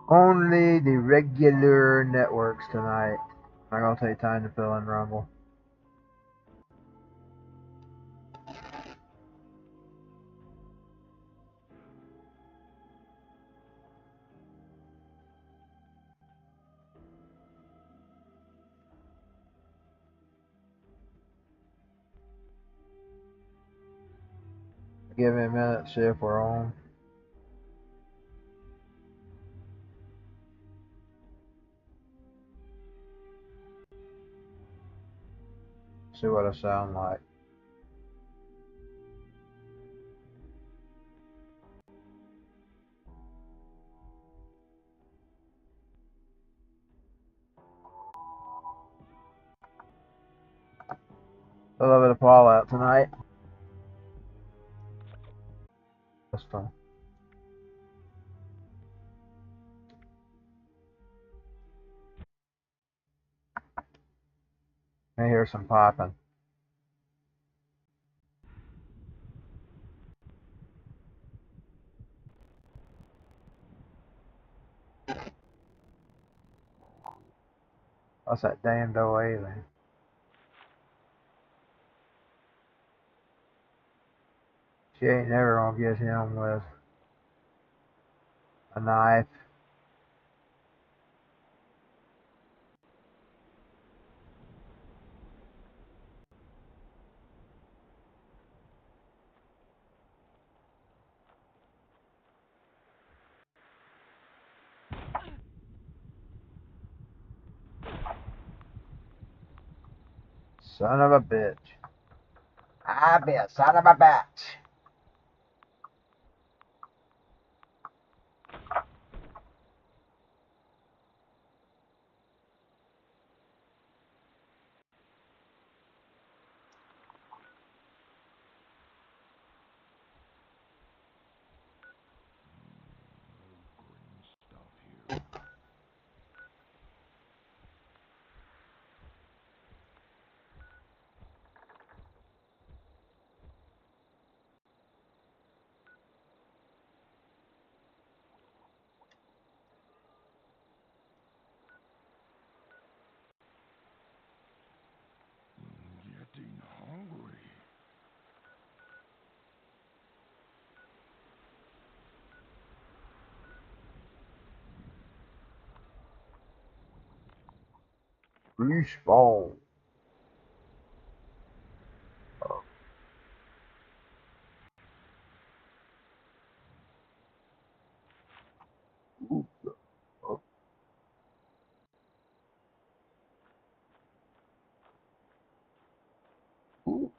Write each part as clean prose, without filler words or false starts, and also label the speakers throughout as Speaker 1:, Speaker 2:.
Speaker 1: Only the regular networks tonight. Not gonna take time to fill in Rumble. Give me a minute to see if we're on. See what I sound like. A little bit of fallout tonight. This time. I hear some popping. What's that damned old alien? She ain't never gonna get him with a knife. Son of a bitch. I be a son of a bitch.
Speaker 2: Getting hungry.
Speaker 1: Respawn. Ooh, oh, ooh.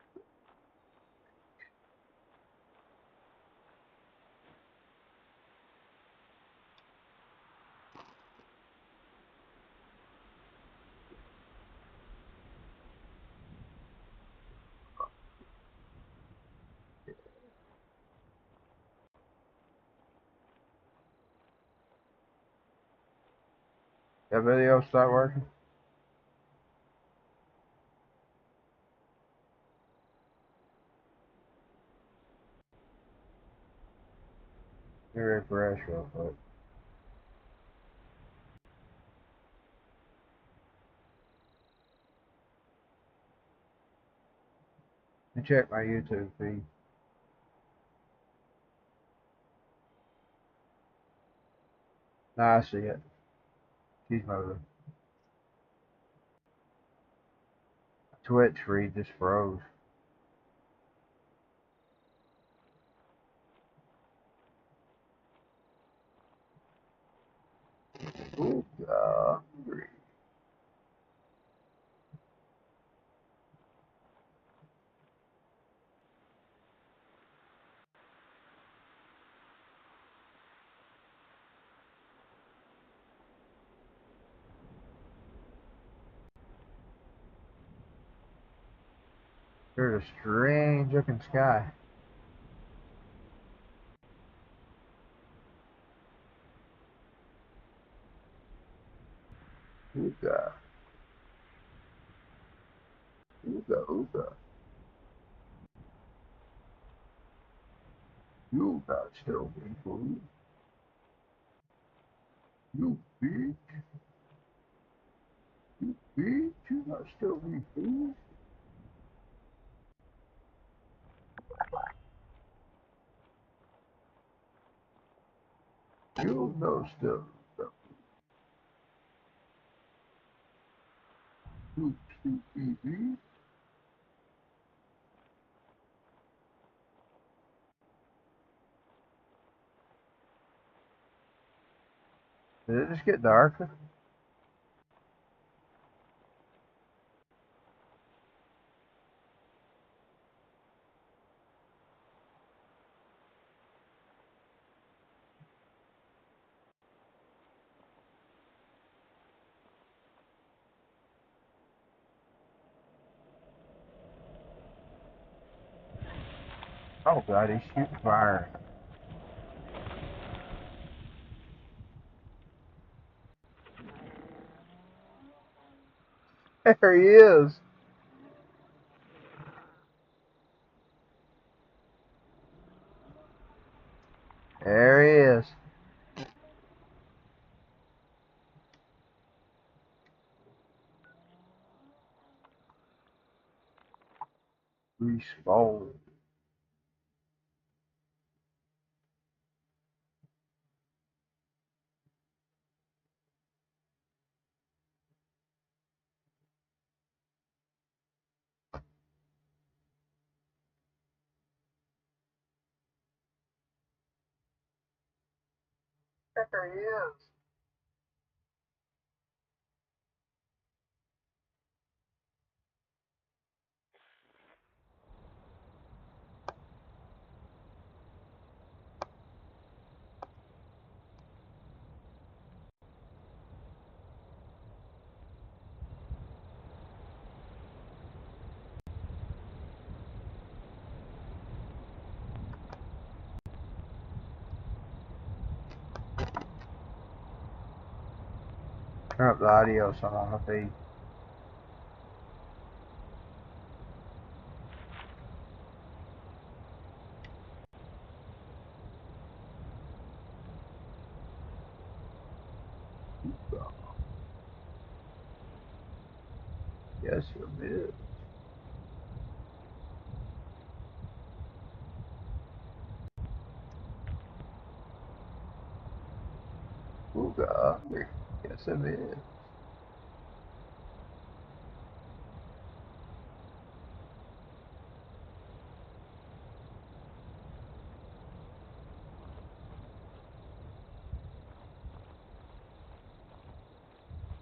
Speaker 1: That video start working? Let me refresh real quick. Let me check my YouTube feed. Nah, I see it. She's moving. Twitch feed just froze. Ooh, hungry. There's a strange looking sky. Ooga. Ooga, ooga. You got still be food. You bitch. You bitch. You not still me food. You know still. You stupid. Did it just get darker? Oh god, he's shooting fire. There he is. There he is. Respawn. There he is. Turn up the audio so I'm on the feed. Yes, you did. Oh god. Yes, it is.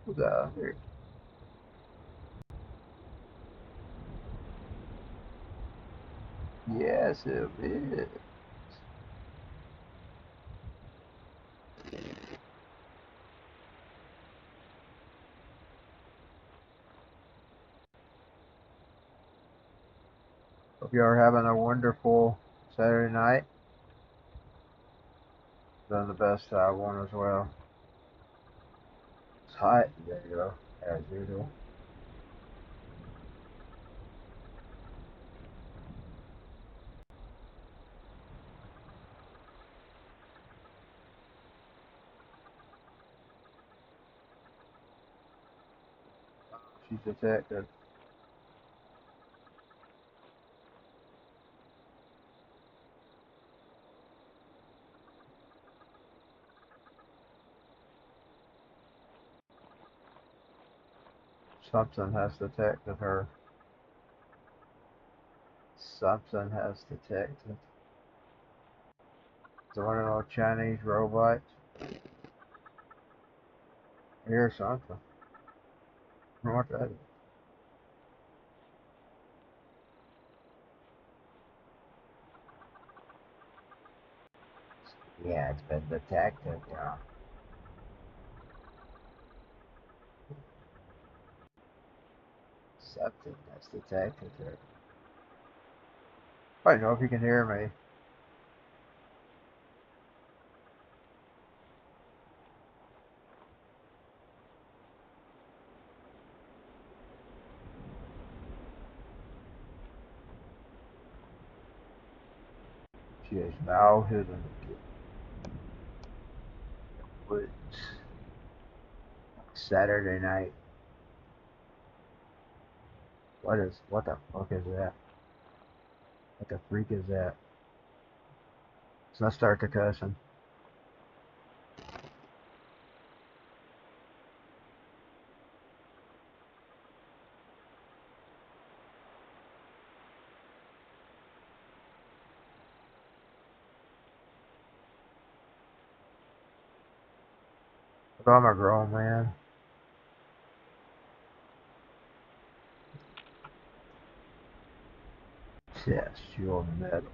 Speaker 1: Oh god. Yes, it is. Hope you are having a wonderful Saturday night. Done the best I want as well. It's hot today, though, as usual. She's detected. Something has detected her. Something has detected. It's one of those Chinese robots. Here's something. I don't know what that is. Yeah, it's been detected, yeah. Something has detected her. I don't know if you can hear me. She is now hidden in the woods. Saturday night. What the fuck is that? What the freak is that? So let's start the cussing. But I'm a grown man. Yes, you're metal.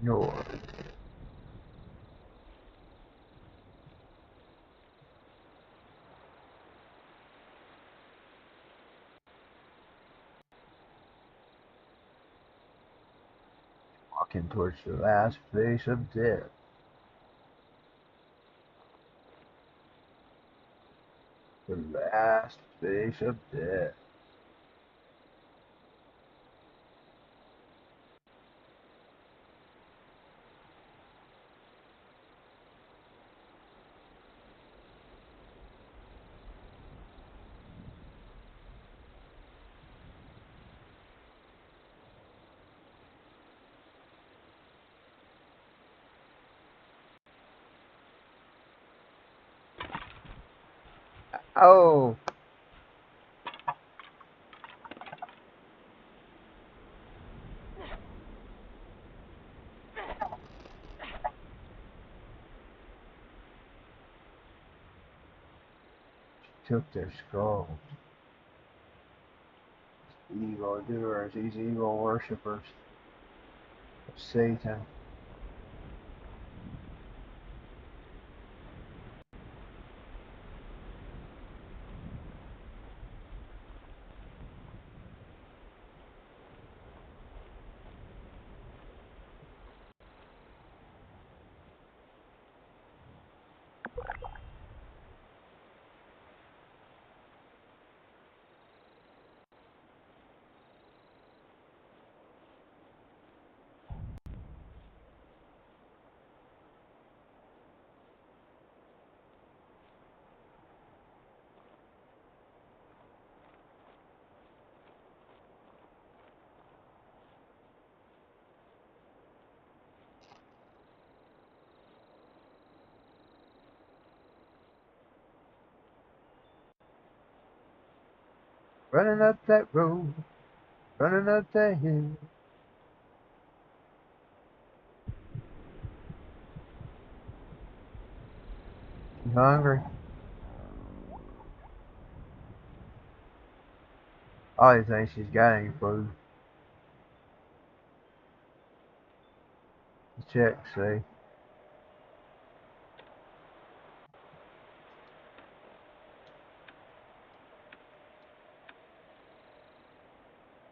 Speaker 1: You're walking towards the last face of death. The last face of death. Oh, took their skulls. Evil doers, these evil worshippers of Satan. Running up that road, running up that hill. You hungry? I don't think she's got any food. Check, see.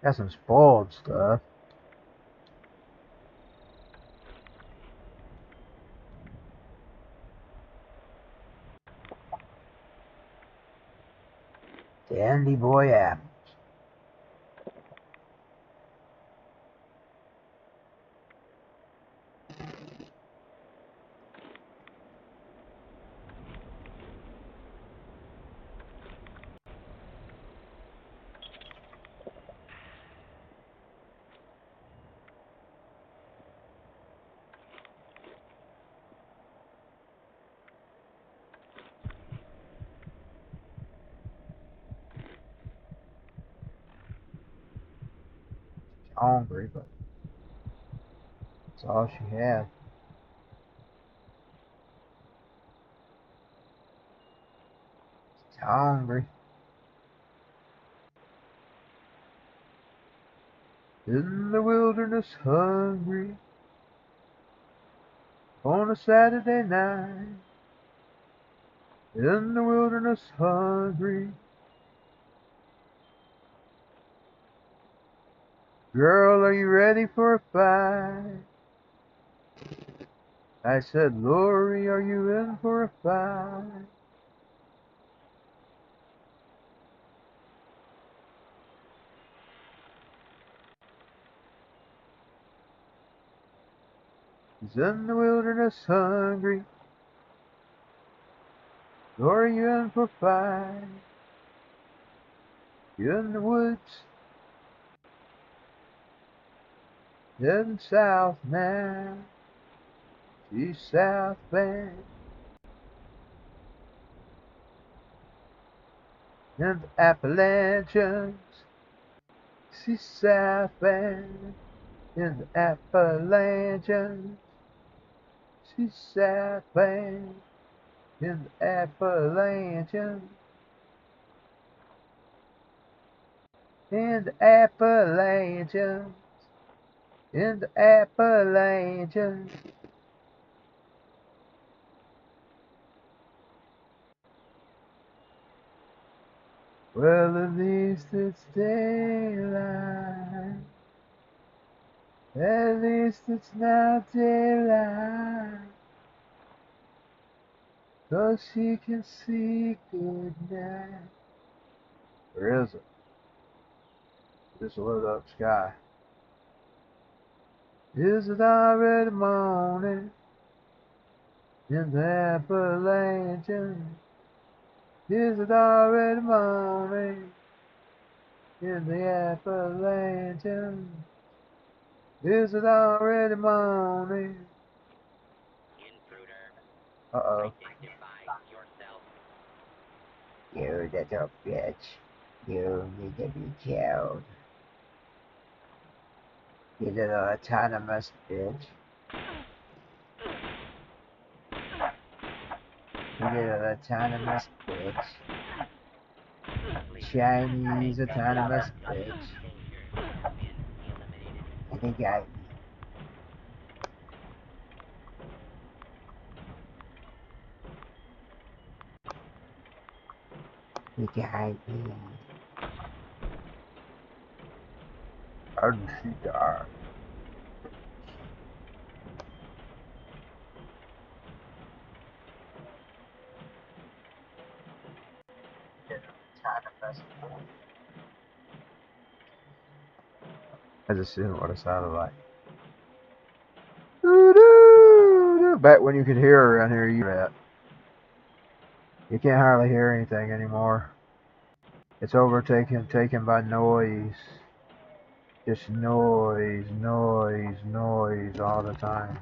Speaker 1: Got some spoiled stuff. Dandy boy apple. Hungry, but that's all she had. She's hungry. In the wilderness, hungry. on a Saturday night, in the wilderness hungry. Girl, are you ready for a fight? I said, Lori, are you in for a fight? He's in the wilderness hungry. Lori, you in for a fight? You in the woods, heading south now. She's southbound in the Appalachians. She's southbound in the Appalachians. She's southbound in the Appalachians. In the Appalachians. In the Appalachians. Well, at least it's daylight. At least it's now daylight. So she can see good night. Where is it? Just a lit up sky. Is it already morning in the Appalachians? Is it already morning in the Appalachians? Is it already morning? Uh-oh. You little bitch. You need to be killed. You little autonomous bitch. You little autonomous bitch. Chinese autonomous bitch. I think you got me. How did she die? I just seen what it sounded like. Back when you could hear her around here, you can't hardly hear anything anymore. It's taken by noise. Just noise, noise, noise all the time.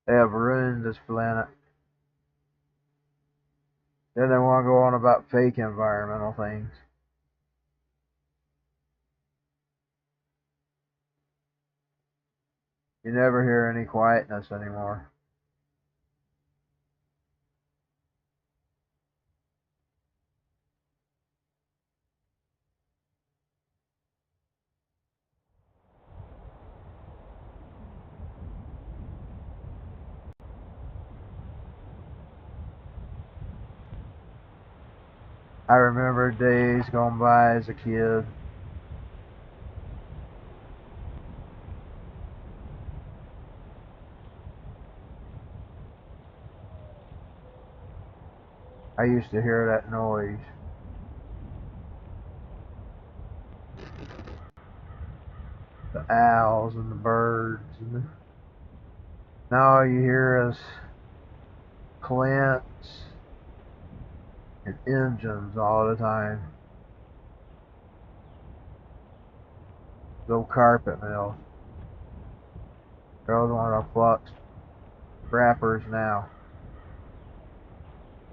Speaker 1: They have ruined this planet. Then they want to go on about fake environmental things. You never hear any quietness anymore. I remember days gone by as a kid. I used to hear that noise. The owls and the birds. Now all you hear is plants and engines all the time. Little carpet mill. Girls want to pluck crappers now.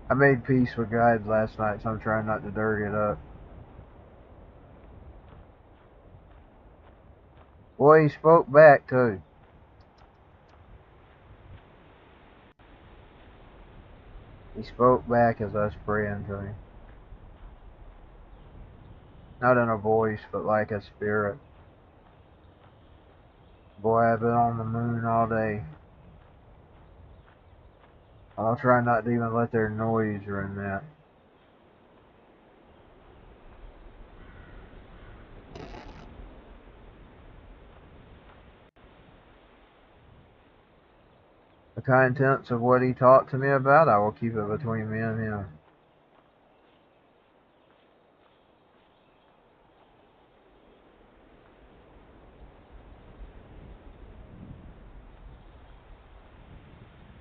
Speaker 1: I made peace with God last night, so I'm trying not to dirty it up. Boy, he spoke back too. He spoke back as I was praying to him. Not in a voice, but like a spirit. Boy, I've been on the moon all day. I'll try not to even let their noise ruin that. The contents of what he talked to me about, I will keep it between me and him.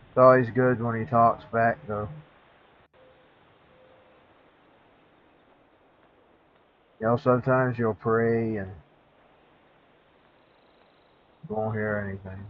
Speaker 1: It's always good when he talks back, though. You know, sometimes you'll pray and you won't hear anything.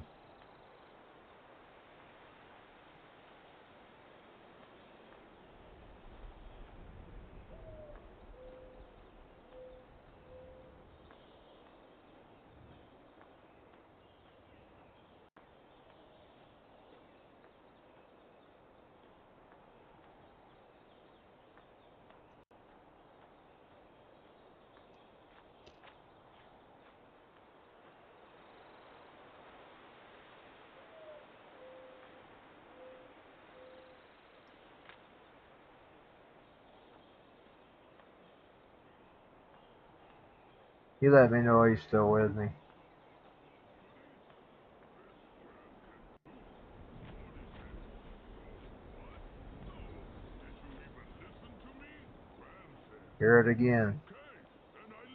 Speaker 1: He let me know he's still with me. Hear it again.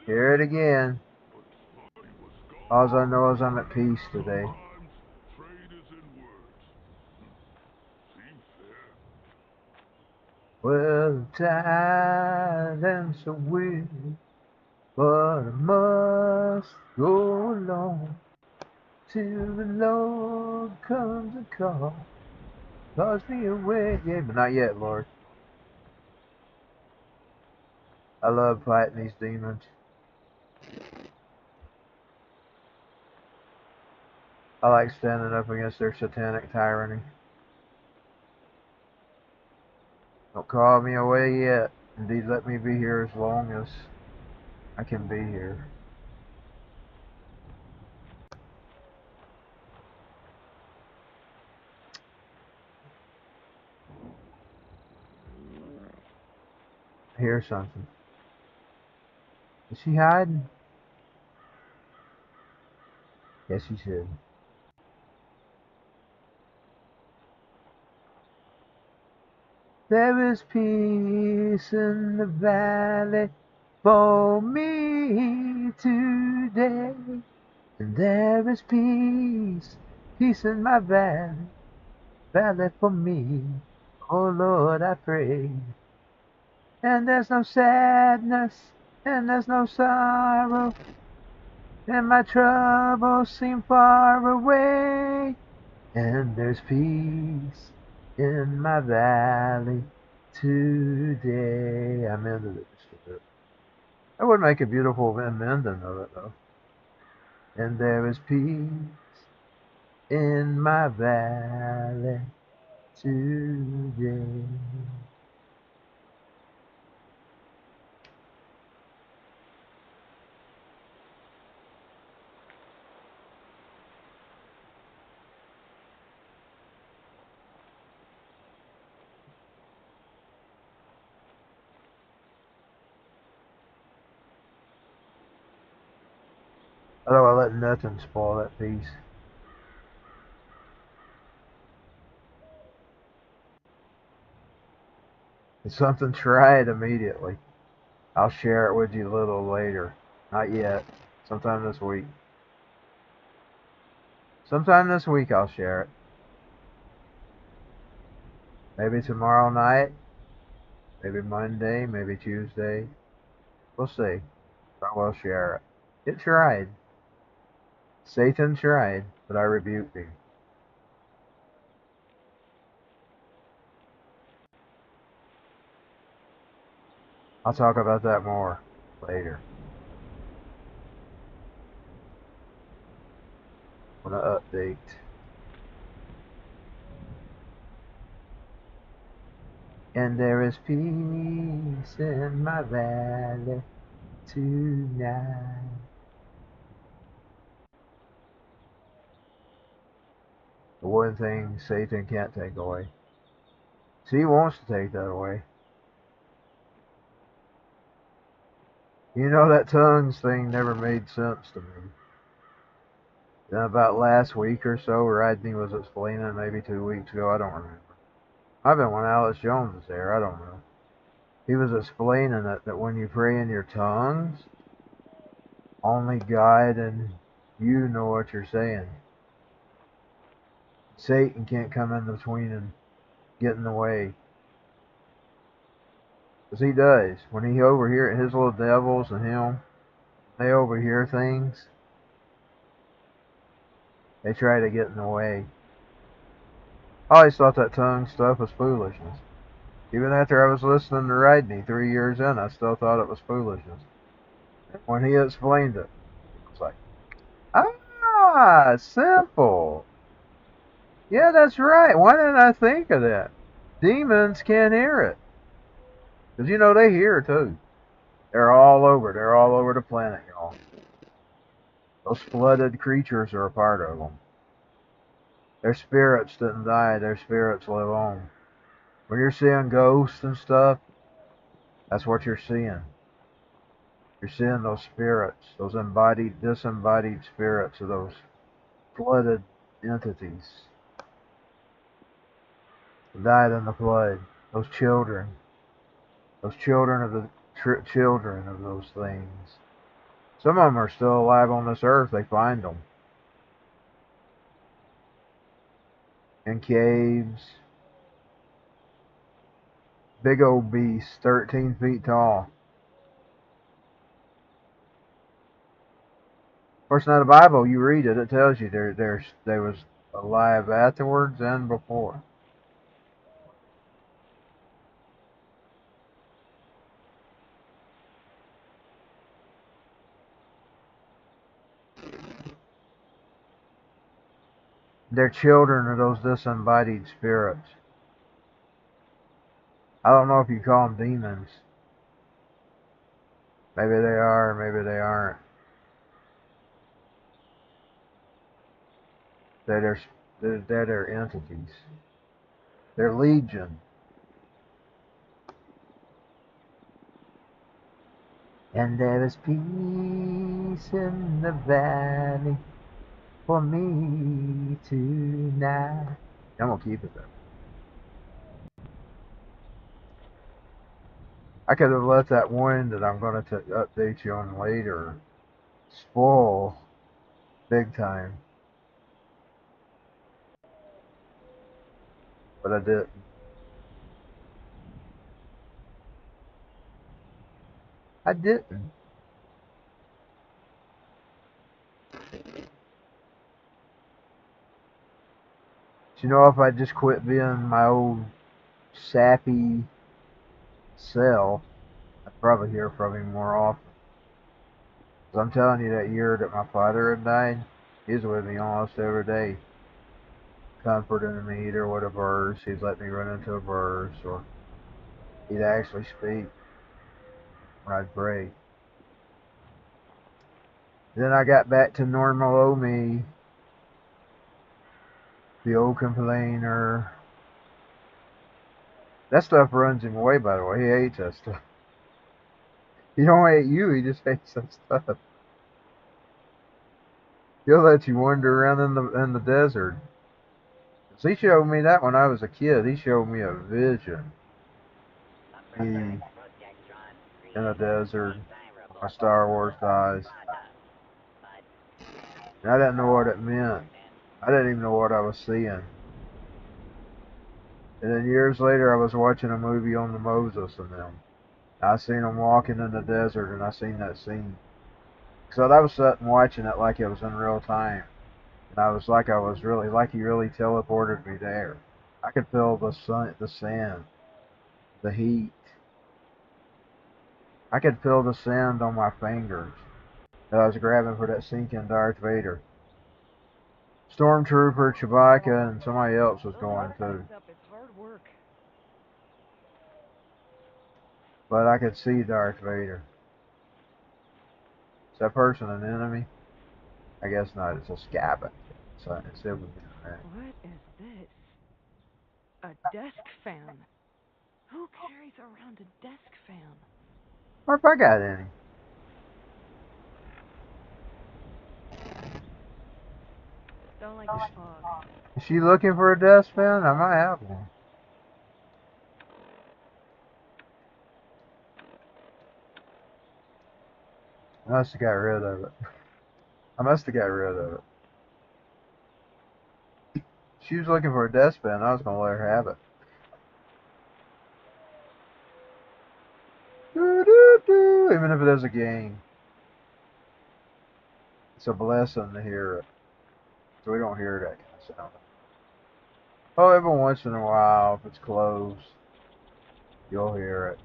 Speaker 1: Hear it again. All I know is I'm at peace today. Well, the tide and so weary, but I must go along till the Lord comes and calls me away. Yeah, but not yet, Lord. I love fighting these demons. I like standing up against their satanic tyranny. Don't call me away yet. Indeed, let me be here as long as I can be here. I hear something. Is she hiding? Yes, she's hidden. There is peace in the valley for me today. And there is peace, peace in my valley for me. Oh Lord, I pray. And there's no sadness, and there's no sorrow, and my troubles seem far away. And there's peace in my valley today. I'm into this a bit. That would make a beautiful ending of it, though. And there is peace in my valley today. Although I let nothing spoil that peace. If something, try it immediately. I'll share it with you a little later. Not yet. Sometime this week. Sometime this week I'll share it. Maybe tomorrow night. Maybe Monday. Maybe Tuesday. We'll see. I will share it. It tried. Satan tried, but I rebuked him. I'll talk about that more later. I'm gonna update. And there is peace in my valley tonight. one thing Satan can't take away. See, he wants to take that away. You know, that tongues thing never made sense to me. Then about last week or so, Rodney was explaining, maybe 2 weeks ago, I don't remember. I've been when Alex Jones was there, I don't know. He was explaining that when you pray in your tongues, only God and you know what you're saying. Satan can't come in between and get in the way. Because he does. When he overhears his little devils and him, they overhear things, they try to get in the way. I always thought that tongue stuff was foolishness. Even after I was listening to Rodney 3 years in, I still thought it was foolishness. And when he explained it, it was like, ah, simple. Yeah, that's right. Why didn't I think of that? Demons can't hear it. Because, you know, they hear too. They're all over. They're all over the planet, y'all. Those flooded creatures are a part of them. Their spirits didn't die. Their spirits live on. When you're seeing ghosts and stuff, that's what you're seeing. You're seeing those spirits, those disembodied spirits of those flooded entities who died in the flood. Those children of the children of those things. Some of them are still alive on this earth. They find them in caves. Big old beasts, 13 feet tall. Of course, now the Bible, you read it, it tells you they was alive afterwards and before. They're children of those disembodied spirits. I don't know if you call them demons. Maybe they are, maybe they aren't. They're entities. They're legion. And there is peace in the valley for me tonight. I'm gonna keep it there. I could have let that one that I'm gonna update you on later spoil big time, but I didn't. I didn't. You know, if I just quit being my old sappy self, I'd probably hear from him more often. 'Cause I'm telling you, that year that my father had died, he was with me almost every day, comforting me either with a verse. He'd let me run into a verse, or he'd actually speak when I'd pray. Then I got back to normal old me, the old complainer. That stuff runs him away, by the way. He hates that stuff. He don't hate you, he just hates that stuff. He'll let you wander around in the desert. So he showed me that when I was a kid. He showed me a vision. Me in a desert, my Star Wars dies. And I didn't know what it meant. I didn't even know what I was seeing. And then years later, I was watching a movie on the Moses and them. I seen them walking in the desert, and I seen that scene. So I was sitting watching it like it was in real time. And I was like, he really teleported me there. I could feel the sun, the sand, the heat. I could feel the sand on my fingers that I was grabbing for that sinking Darth Vader. Stormtrooper, Chewbacca, and somebody else was going too. But I could see Darth Vader. Is that person an enemy? I guess not. It's a scavenge. So I said we'll be alright.
Speaker 2: What is this? A desk fan. Who carries around a desk fan?
Speaker 1: Or if I got any.
Speaker 2: Don't like the fog.
Speaker 1: Is she looking for a desk fan? I might have one. I must have got rid of it. I must have got rid of it. She was looking for a desk fan. I was going to let her have it. Even if it is a game. It's a blessing to hear it. So we don't hear that kind of sound. Oh, every once in a while, if it's close, you'll hear it.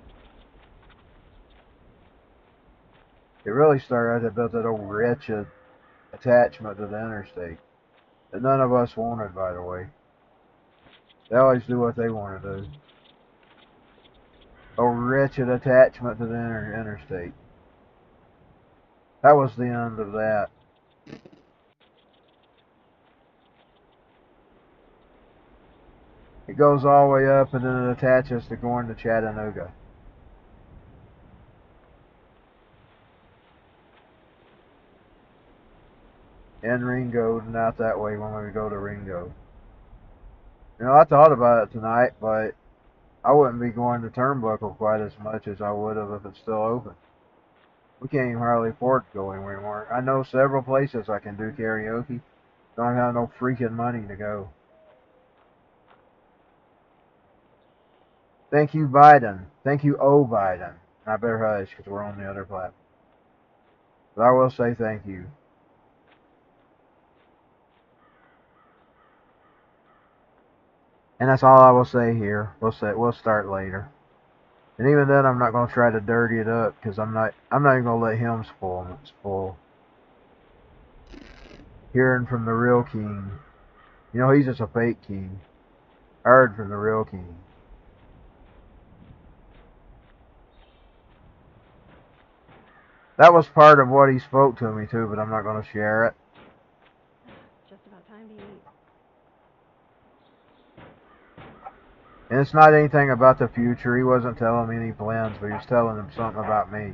Speaker 1: It really started out about that old wretched attachment to the interstate that none of us wanted, by the way. They always do what they want to do. A wretched attachment to the interstate. That was the end of that. It goes all the way up and then it attaches to going to Chattanooga. And Ringo, and out that way when we go to Ringo. You know, I thought about it tonight, but I wouldn't be going to Turnbuckle quite as much as I would have if it's still open. We can't even hardly afford to go anymore. I know several places I can do karaoke. Don't have no freaking money to go. Thank you, Biden. Thank you, Biden. I better hush because we're on the other platform. But I will say thank you. And that's all I will say here. We'll start later. And even then, I'm not going to try to dirty it up because I'm not even going to let him spoil. Hearing from the real king. You know, he's just a fake king. I heard from the real king. That was part of what he spoke to me too, but I'm not going to share it.
Speaker 2: Just about time to eat.
Speaker 1: And it's not anything about the future. He wasn't telling me any plans, but he was telling him something about me.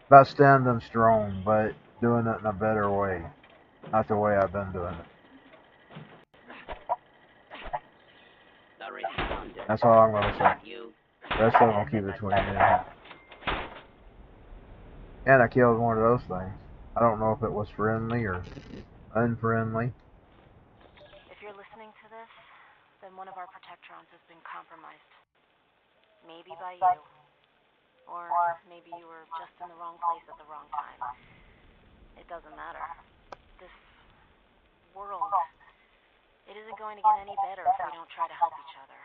Speaker 1: About standing strong, but doing it in a better way. Not the way I've been doing it. That's all I'm going to say. The rest of them will keep it between me and him. And I killed one of those things. I don't know if it was friendly or unfriendly.
Speaker 3: If you're listening to this, then one of our protectrons has been compromised. Maybe by you. Or maybe you were just in the wrong place at the wrong time. It doesn't matter. This world, it isn't going to get any better if we don't try to help each other.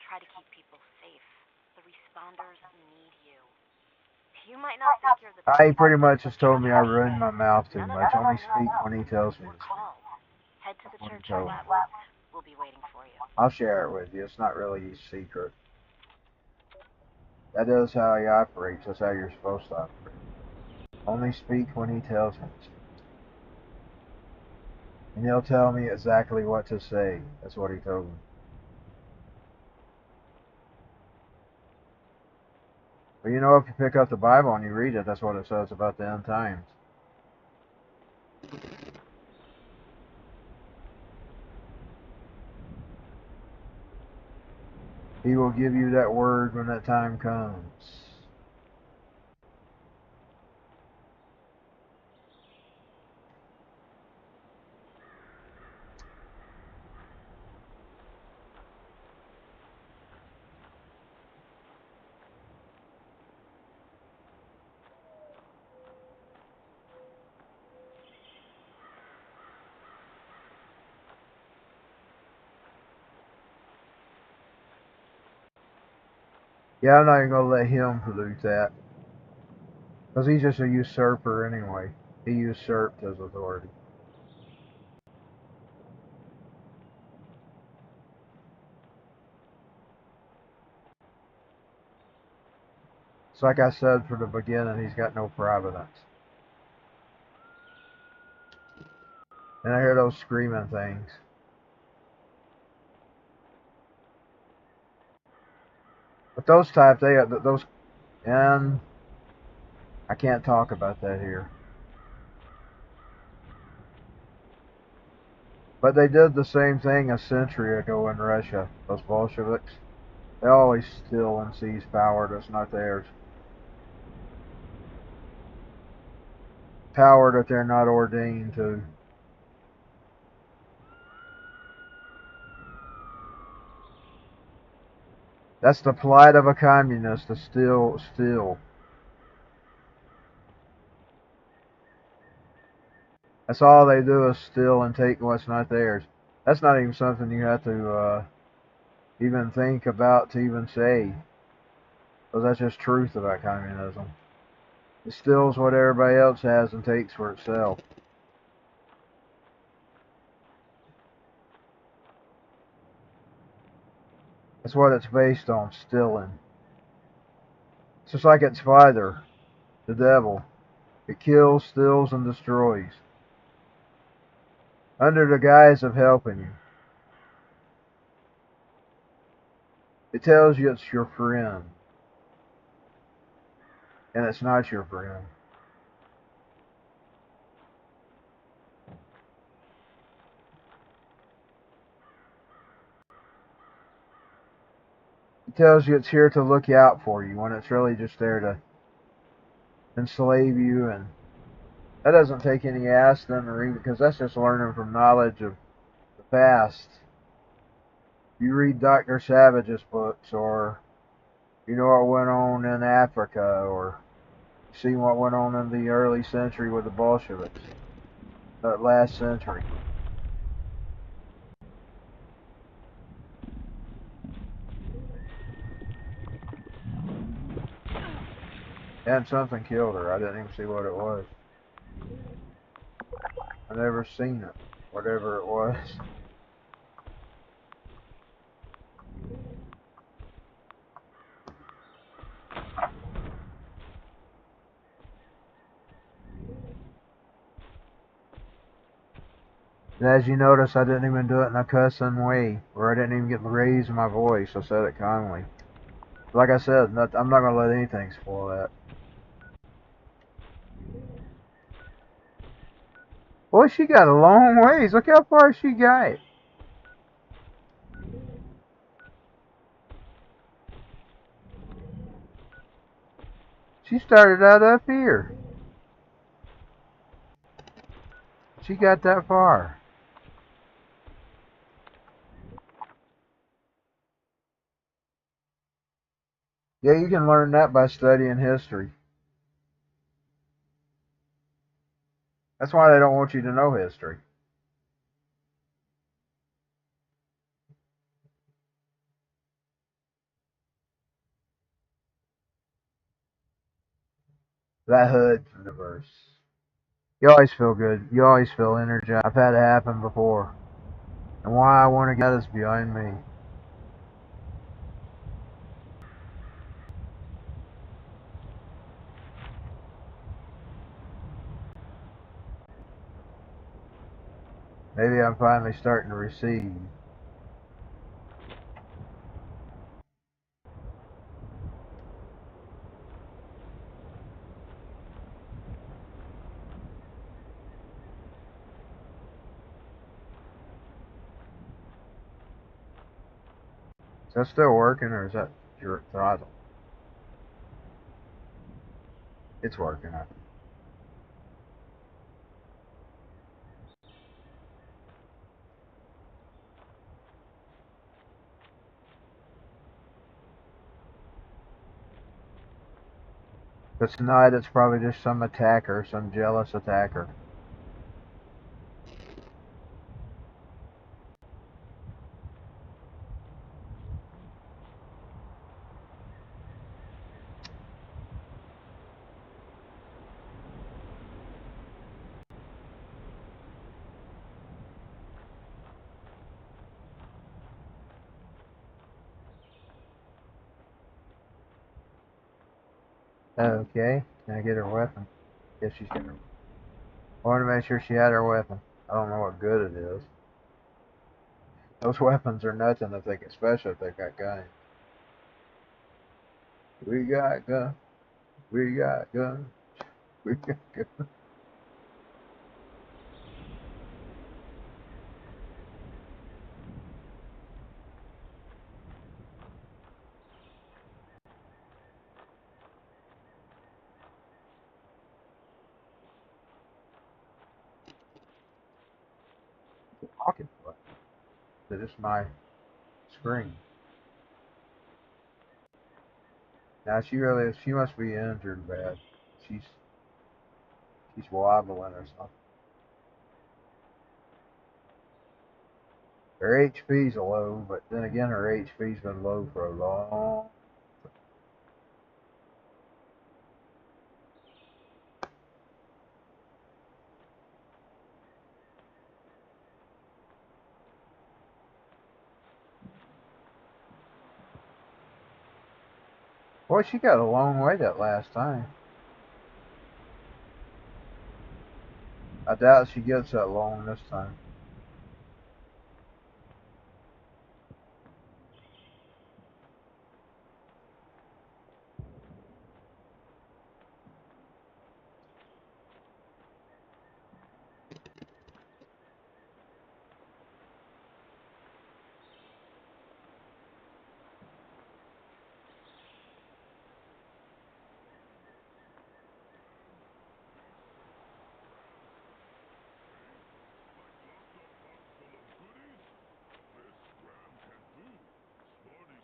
Speaker 3: Try to keep people safe. The responders need you. You might not think you're the
Speaker 1: He pretty much just told me I ruined my mouth too much. Only speak when he tells me to speak.
Speaker 3: Head to the church in Flatwoods. We'll be waiting for you.
Speaker 1: I'll share it with you. It's not really a secret. That is how he operates. That's how you're supposed to operate. Only speak when he tells me to speak. And he'll tell me exactly what to say. That's what he told me. But you know, if you pick up the Bible and you read it, that's what it says about the end times. He will give you that word when that time comes. Yeah, I'm not even going to let him pollute that. Because he's just a usurper anyway. He usurped his authority. It's like I said from the beginning, he's got no providence. And I hear those screaming things. But those type, and I can't talk about that here. But they did the same thing a century ago in Russia, those Bolsheviks. They always steal and seize power that's not theirs. Power that they're not ordained to. That's the plight of a communist, to steal. That's all they do is steal and take what's not theirs. That's not even something you have to even think about to even say. Because that's just truth about communism. It steals what everybody else has and takes for itself. That's what it's based on, stealing. It's just like its father, the devil. It kills, steals, and destroys. Under the guise of helping you. It tells you it's your friend. And it's not your friend. It tells you it's here to look out for you when it's really just there to enslave you, and that doesn't take any asking or even, because that's just learning from knowledge of the past. You read Dr. Savage's books, or you know what went on in Africa, or see what went on in the early century with the Bolsheviks, that last century. And something killed her. I didn't even see what it was. I never seen it, whatever it was. And as you notice, I didn't even do it in a cussing way, or I didn't even get raise my voice. I said it calmly. Like I said, I'm not going to let anything spoil that. Boy, she got a long ways. Look how far she got. She started out up here. She got that far. Yeah, you can learn that by studying history. That's why they don't want you to know history. That hood universe. You always feel good. You always feel energized. I've had it happen before. And why I want to get is behind me. Maybe I'm finally starting to receive. Is that still working, or is that your throttle? It's working. But tonight it's probably just some attacker, some jealous attacker. Okay, can I get her weapon? Yes, she's got her. I wanted to make sure she had her weapon. I don't know what good it is. Those weapons are nothing if they get special if they got guns. We got guns. We got guns. We got guns. Talking for it. But it's my screen. Now she must be injured bad. She's wobbling or something. Her HP's low, but then again her HP's been low for a long. Boy, she got a long way that last time. I doubt she gets that long this time.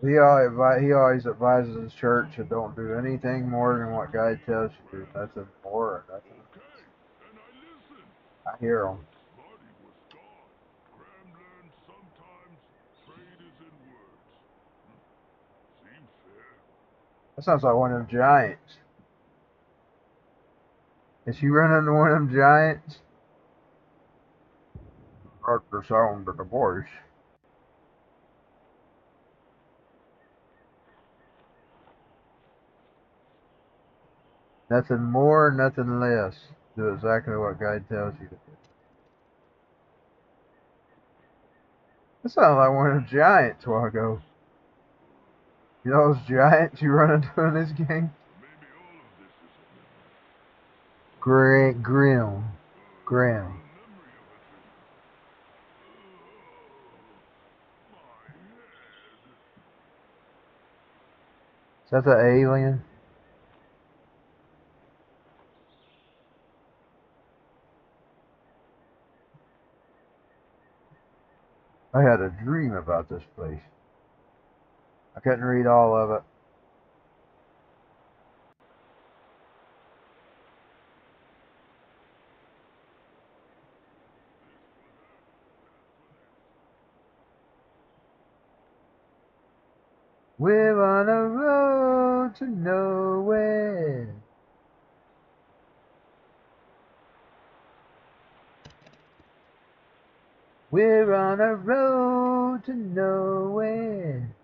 Speaker 1: He always advises his church to don't do anything more than what God tells you to do. Nothing more or nothing. I hear him. That sounds like one of them giants. Is she running into one of them giants? Heard the sound of the voice. Nothing more, nothing less. Do exactly what God tells you to do. That sounds like one of them giants a while ago. You know those giants you run into in this game? Grim. Is that the alien? I had a dream about this place. I couldn't read all of it. We're on a road to nowhere. We're on a road to nowhere.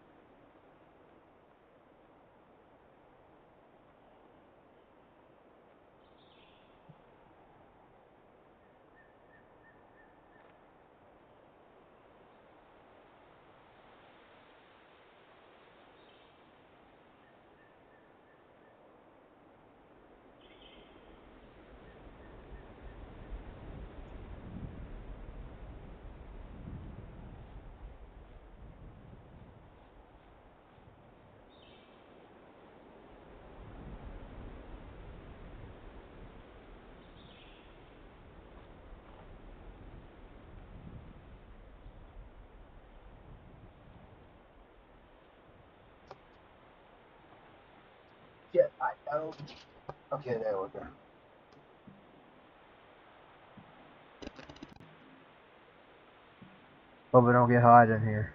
Speaker 1: Shit, I know. Okay, there we go. Hope we don't get hot in here.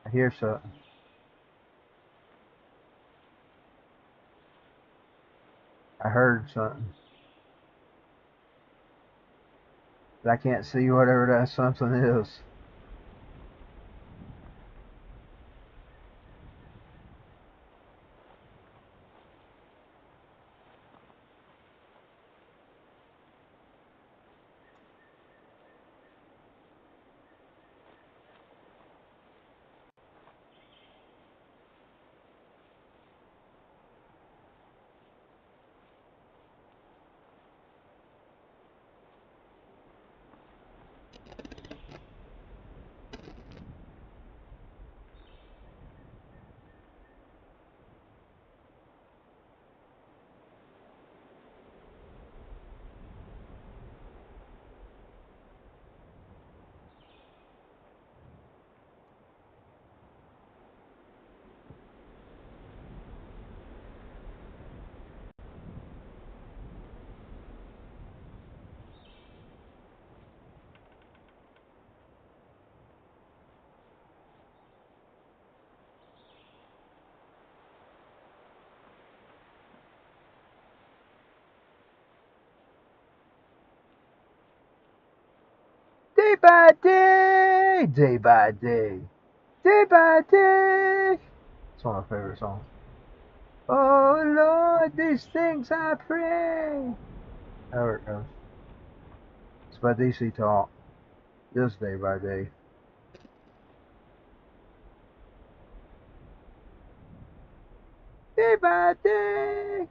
Speaker 1: I hear something. I heard something. But I can't see whatever that something is. Day by day, day by day, day by day. It's one of my favorite songs. Oh Lord, these things I pray. There it goes. It's by DC Talk. Just day by day. Day by day.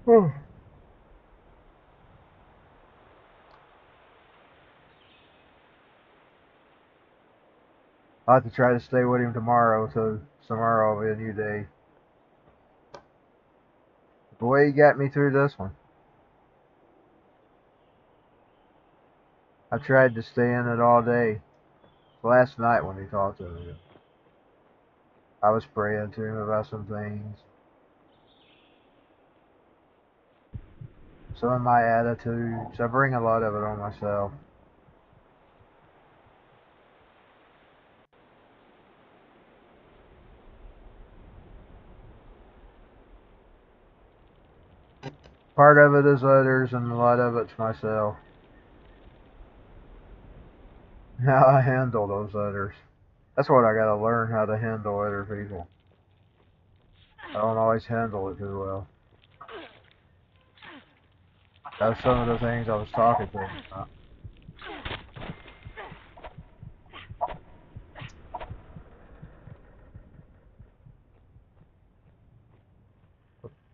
Speaker 1: I'll have to try to stay with him tomorrow, so tomorrow will be a new day. Boy, he got me through this one. I tried to stay in it all day. Last night when he talked to me, I was praying to him about some things. Some of my attitudes. I bring a lot of it on myself. Part of it is others, and a lot of it's myself. How I handle those others. That's what I gotta learn, how to handle other people. I don't always handle it too well. That's some of the things I was talking to him about.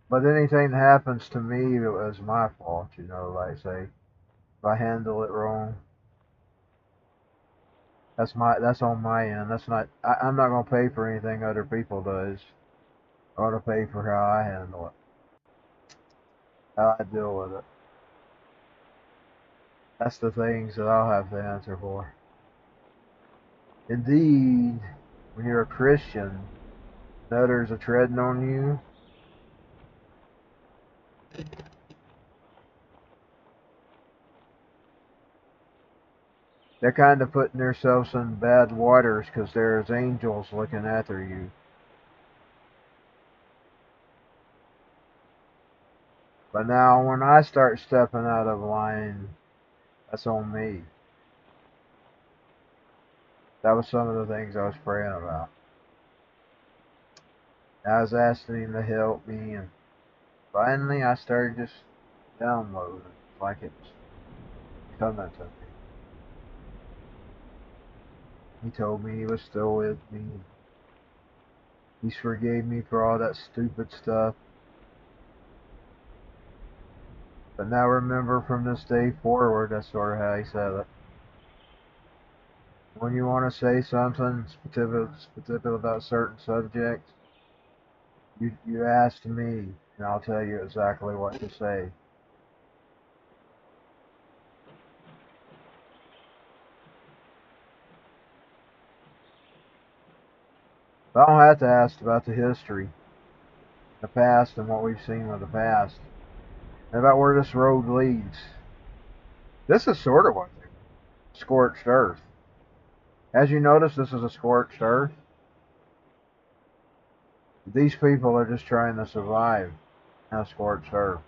Speaker 1: But anything that happens to me is my fault, you know, like say, if I handle it wrong, that's on my end. That's not, I'm not gonna pay for anything other people does. I'm gonna pay for how I handle it, how I deal with it. That's the things that I'll have to answer for. Indeed, when you're a Christian, others are treading on you. They're kind of putting themselves in bad waters because there's angels looking after you. But now, when I start stepping out of line, that's on me. That was some of the things I was praying about. I was asking him to help me, and finally I started just downloading like it was coming to me. He told me he was still with me. He forgave me for all that stupid stuff. But now remember, from this day forward, that's sort of how he said it. When you want to say something specific about certain subjects, you ask me, and I'll tell you exactly what to say. But I don't have to ask about the history, the past, and what we've seen with the past, and about where this road leads. This is sort of what they scorched earth. As you notice, this is a scorched earth. These people are just trying to survive in a scorched earth.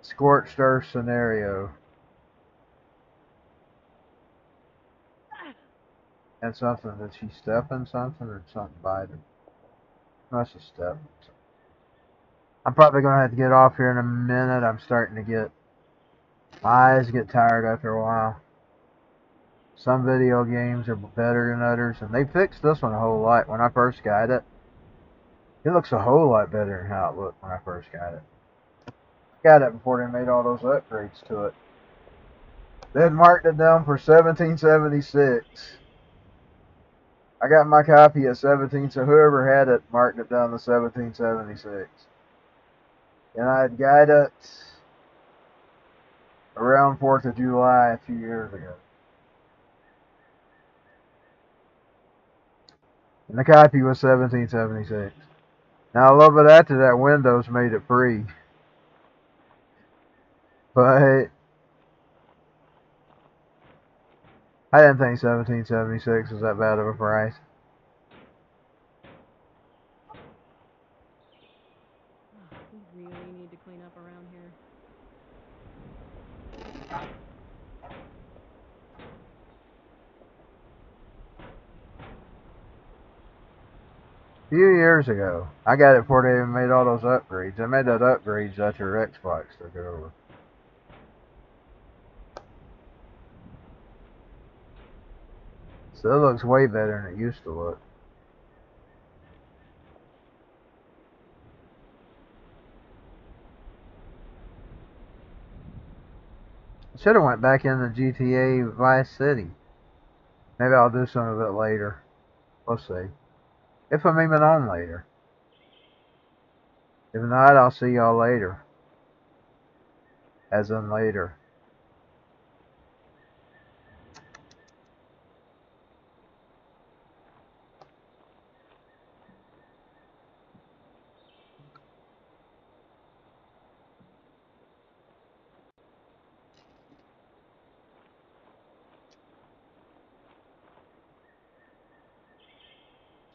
Speaker 1: Scorched earth scenario. And something, did she step in something or something bite her? That's a step. I'm probably going to have to get off here in a minute. I'm starting to get, my eyes get tired after a while. Some video games are better than others, and they fixed this one a whole lot. When I first got it, it looks a whole lot better than how it looked when I first got it. I got it before they made all those upgrades to it. They had marked it down for 1776. I got my copy at 17, so whoever had it marked it down to 1776. And I had got it around 4th of July a few years ago. And the copy was 1776. Now, a little bit after that, Windows made it free. But I didn't think 1776 was that bad of a price.
Speaker 2: We really need to clean up around here.
Speaker 1: A few years ago, I got it before they even made all those upgrades. They made that upgrades that your Xbox took over. So it looks way better than it used to look. I should have went back into GTA Vice City. Maybe I'll do some of it later. We'll see. If I'm even on later. If not, I'll see y'all later. As in later.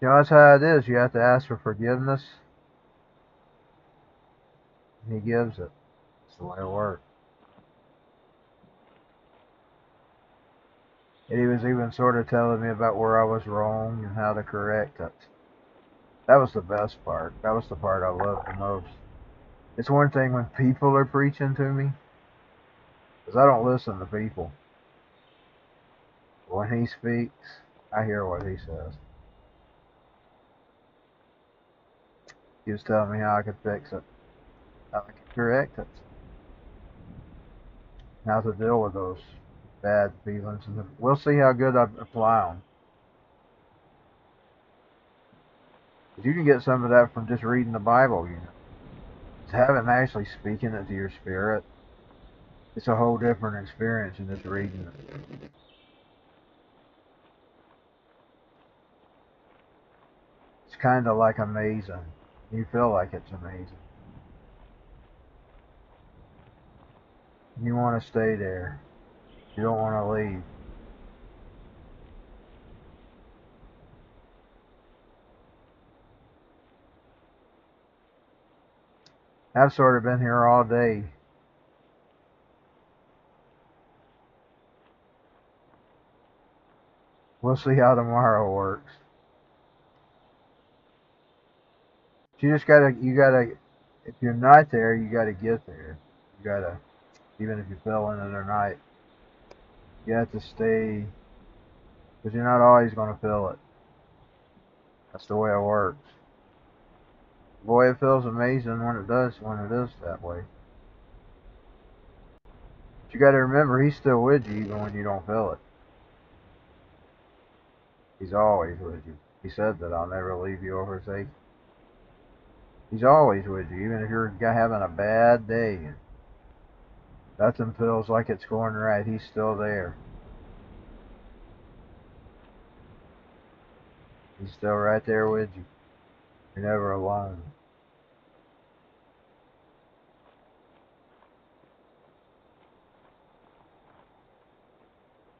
Speaker 1: You know, that's how it is. You have to ask for forgiveness. And he gives it. That's the way it works. And he was even sort of telling me about where I was wrong and how to correct it. That was the best part. That was the part I loved the most. It's one thing when people are preaching to me, because I don't listen to people. When he speaks, I hear what he says. He was telling me how I could fix it, how I could correct it, how to deal with those bad feelings. And we'll see how good I apply them. Because you can get some of that from just reading the Bible, you know. It's having actually speaking it to your spirit. It's a whole different experience than just reading it. It's kind of like amazing. You feel like it's amazing. You want to stay there. You don't want to leave. I've sort of been here all day. We'll see how tomorrow works. You just gotta, if you're not there, you gotta get there. You gotta, even if you fell in it or not, you have to stay, because you're not always gonna feel it. That's the way it works. Boy, it feels amazing when it is that way. But you gotta remember, he's still with you even when you don't feel it. He's always with you. He said that, I'll never leave you or forsake you. He's always with you, even if you're having a bad day. Nothing feels like it's going right. He's still there. He's still right there with you. You're never alone.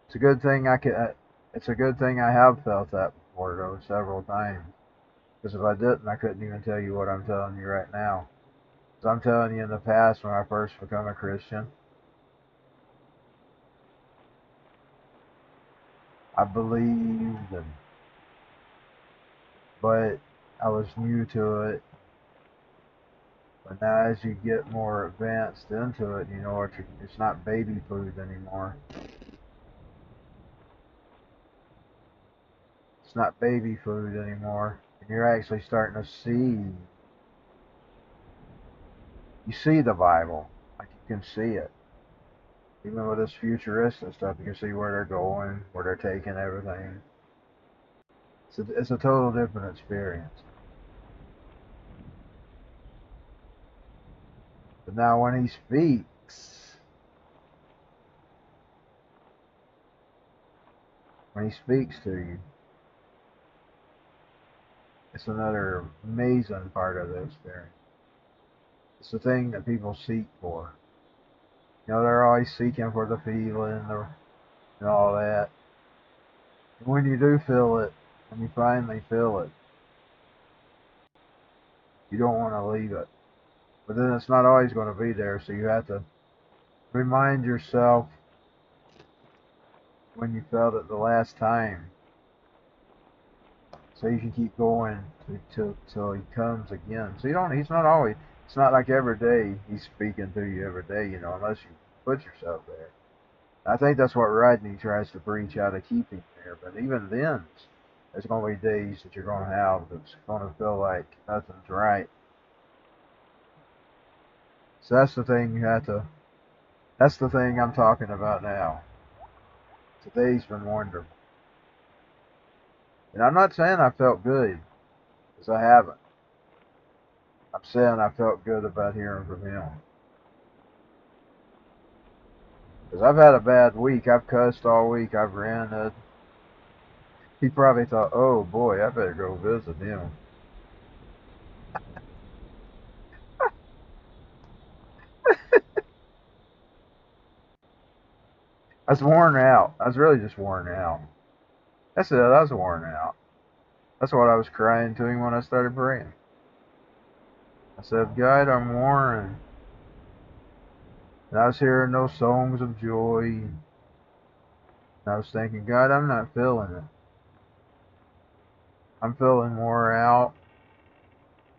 Speaker 1: It's a good thing it's a good thing I have felt that before, though, several times. Because if I didn't, I couldn't even tell you what I'm telling you right now. So I'm telling you, in the past, when I first became a Christian, I believed, but I was new to it. But now, as you get more advanced into it, you know it's not baby food anymore. It's not baby food anymore. And you're actually starting to see. You see the Bible, like you can see it. Even with this futuristic stuff, you can see where they're going, where they're taking everything. It's a total different experience. But now when he speaks, to you, it's another amazing part of the experience. It's the thing that people seek for. You know, they're always seeking for the feeling and all that. And when you do feel it, when you finally feel it, you don't want to leave it. But then it's not always going to be there, so you have to remind yourself when you felt it the last time, so you can keep going till he comes again. So he's not always, it's not like every day he's speaking to you every day, you know, unless you put yourself there. I think that's what Rodney tries to preach out of keeping there. But even then, there's going to be days that you're going to have that's going to feel like nothing's right. So that's the thing that's the thing I'm talking about now. Today's been wonderful. And I'm not saying I felt good, because I haven't. I'm saying I felt good about hearing from him. Because I've had a bad week. I've cussed all week. I've ranted. He probably thought, oh boy, I better go visit him. I was worn out. I was really just worn out. That's it. I was worn out. That's what I was crying to him when I started praying. I said, God, I'm worn. And I was hearing those songs of joy. And I was thinking, God, I'm not feeling it. I'm feeling wore out.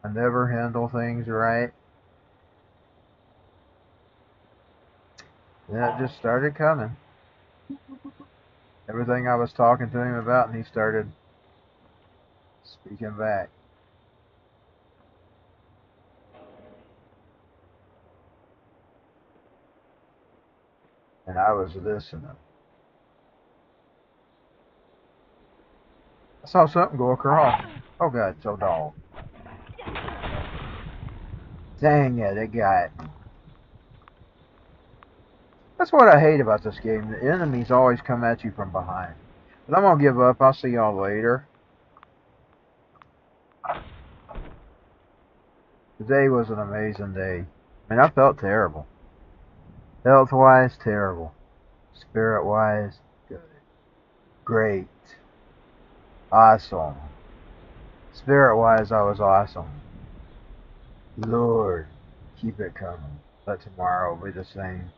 Speaker 1: I never handle things right. Then it just started coming. Everything I was talking to him about, and he started speaking back. And I was listening. I saw something go across. Oh God, so dull. Dang it, it got me. That's what I hate about this game. The enemies always come at you from behind. But I'm going to give up. I'll see y'all later. Today was an amazing day. I mean, I felt terrible. Health-wise, terrible. Spirit-wise, good. Great. Awesome. Spirit-wise, I was awesome. Lord, keep it coming. Let tomorrow be the same.